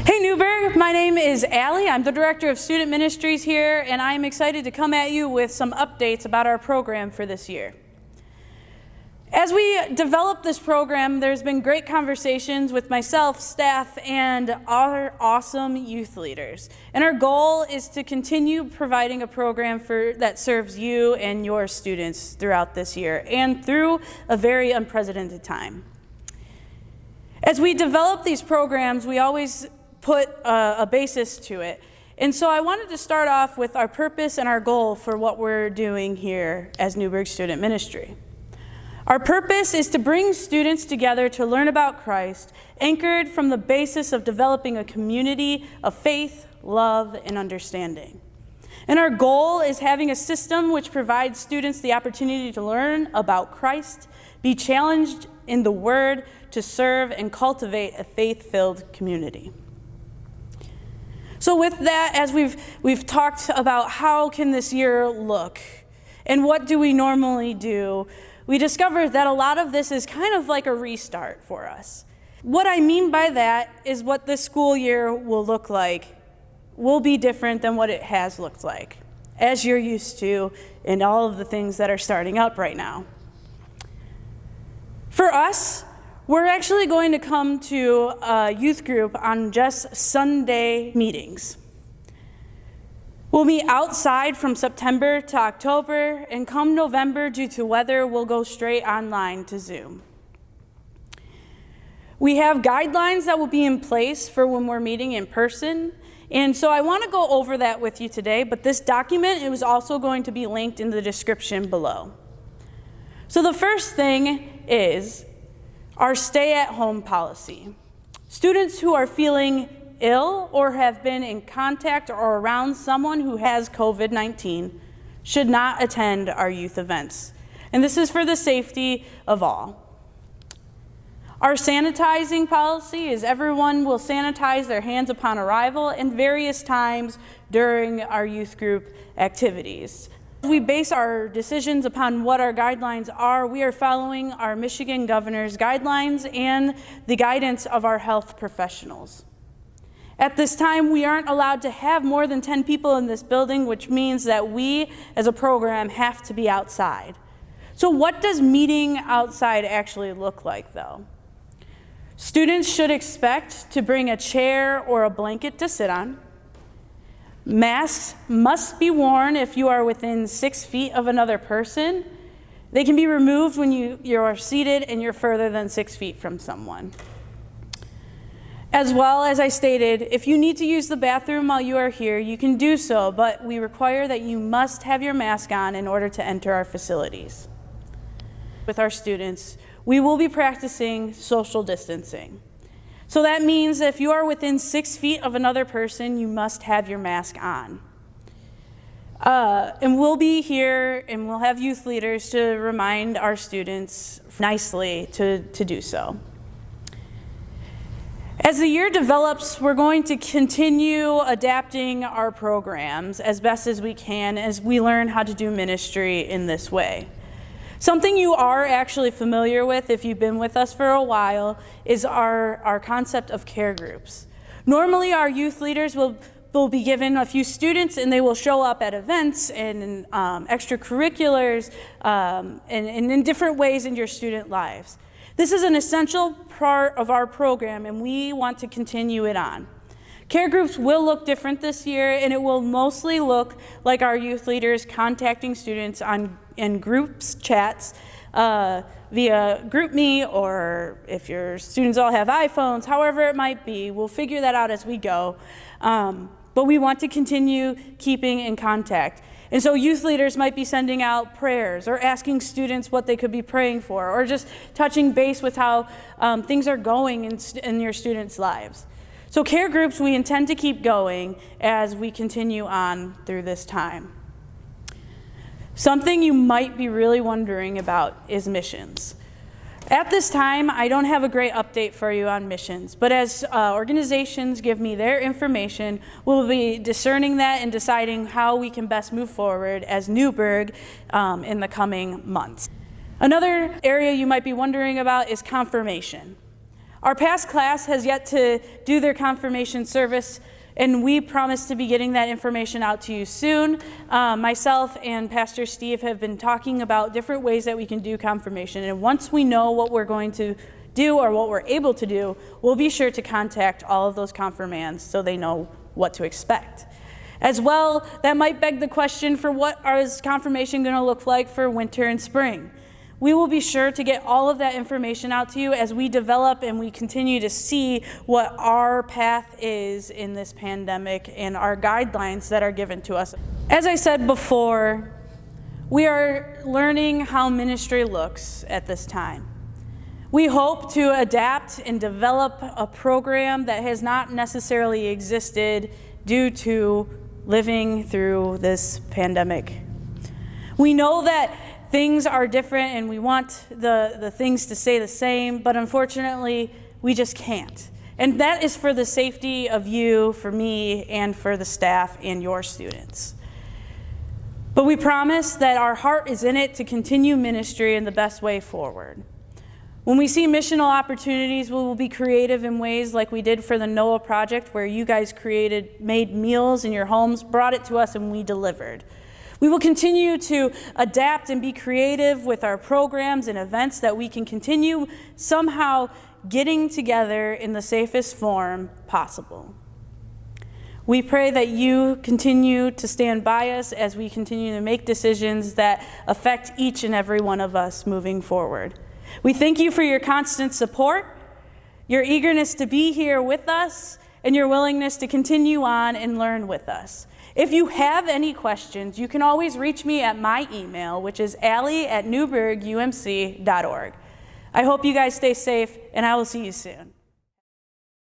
Hey Newburg, my name is Allie. I'm the Director of Student Ministries here, and I'm excited to come at you with some updates about our program for this year. As we develop this program, there's been great conversations with myself, staff, and our awesome youth leaders. And our goal is to continue providing a program that serves you and your students throughout this year and through a very unprecedented time. As we develop these programs, we always put a basis to it. And so I wanted to start off with our purpose and our goal for what we're doing here as Newburg Student Ministry. Our purpose is to bring students together to learn about Christ, anchored from the basis of developing a community of faith, love, and understanding. And our goal is having a system which provides students the opportunity to learn about Christ, be challenged in the Word, to serve and cultivate a faith-filled community. So with that, as we've talked about how can this year look and what do we normally do, we discovered that a lot of this is kind of like a restart for us. What I mean by that is what this school year will look like will be different than what it has looked like, as you're used to, and all of the things that are starting up right now. For us, we're actually going to come to a youth group on just Sunday meetings. We'll meet outside from September to October, and come November, due to weather, we'll go straight online to Zoom. We have guidelines that will be in place for when we're meeting in person, and so I want to go over that with you today, but this document is also going to be linked in the description below. So the first thing is our stay-at-home policy. Students who are feeling ill or have been in contact or around someone who has COVID-19 should not attend our youth events. And this is for the safety of all. Our sanitizing policy is everyone will sanitize their hands upon arrival and various times during our youth group activities. We base our decisions upon what our guidelines are. We are following our Michigan governor's guidelines and the guidance of our health professionals. At this time, we aren't allowed to have more than 10 people in this building, which means that we, as a program, have to be outside. So what does meeting outside actually look like, though? Students should expect to bring a chair or a blanket to sit on. Masks must be worn if you are within 6 feet of another person. They can be removed when you are seated and you're further than 6 feet from someone. As well, as I stated, if you need to use the bathroom while you are here, you can do so, but we require that you must have your mask on in order to enter our facilities. With our students, we will be practicing social distancing. So that means if you are within 6 feet of another person, you must have your mask on. And we'll be here and we'll have youth leaders to remind our students nicely to do so. As the year develops, we're going to continue adapting our programs as best as we can as we learn how to do ministry in this way. Something you are actually familiar with, if you've been with us for a while, is our concept of care groups. Normally, our youth leaders will be given a few students, and they will show up at events and extracurriculars and in different ways in your student lives. This is an essential part of our program, and we want to continue it on. Care groups will look different this year, and it will mostly look like our youth leaders contacting students in groups chats via GroupMe, or if your students all have iPhones, however it might be. We'll figure that out as we go. But we want to continue keeping in contact. And so youth leaders might be sending out prayers or asking students what they could be praying for, or just touching base with how things are going in your students' lives. So care groups, we intend to keep going as we continue on through this time. Something you might be really wondering about is missions. At this time, I don't have a great update for you on missions, but as organizations give me their information, we'll be discerning that and deciding how we can best move forward as Newburg in the coming months. Another area you might be wondering about is confirmation. Our past class has yet to do their confirmation service, and we promise to be getting that information out to you soon. Myself and Pastor Steve have been talking about different ways that we can do confirmation, and once we know what we're going to do or what we're able to do, we'll be sure to contact all of those confirmands so they know what to expect. As well, that might beg the question for what is confirmation going to look like for winter and spring. We will be sure to get all of that information out to you as we develop and we continue to see what our path is in this pandemic and our guidelines that are given to us. As I said before, we are learning how ministry looks at this time. We hope to adapt and develop a program that has not necessarily existed due to living through this pandemic. We know that things are different and we want the things to stay the same, but unfortunately, we just can't. And that is for the safety of you, for me, and for the staff and your students. But we promise that our heart is in it to continue ministry in the best way forward. When we see missional opportunities, we will be creative in ways like we did for the Noah project, where you guys made meals in your homes, brought it to us, and we delivered. We will continue to adapt and be creative with our programs and events that we can continue somehow getting together in the safest form possible. We pray that you continue to stand by us as we continue to make decisions that affect each and every one of us moving forward. We thank you for your constant support, your eagerness to be here with us, and your willingness to continue on and learn with us. If you have any questions, you can always reach me at my email, which is allie@newburgumc.org. I hope you guys stay safe, and I will see you soon.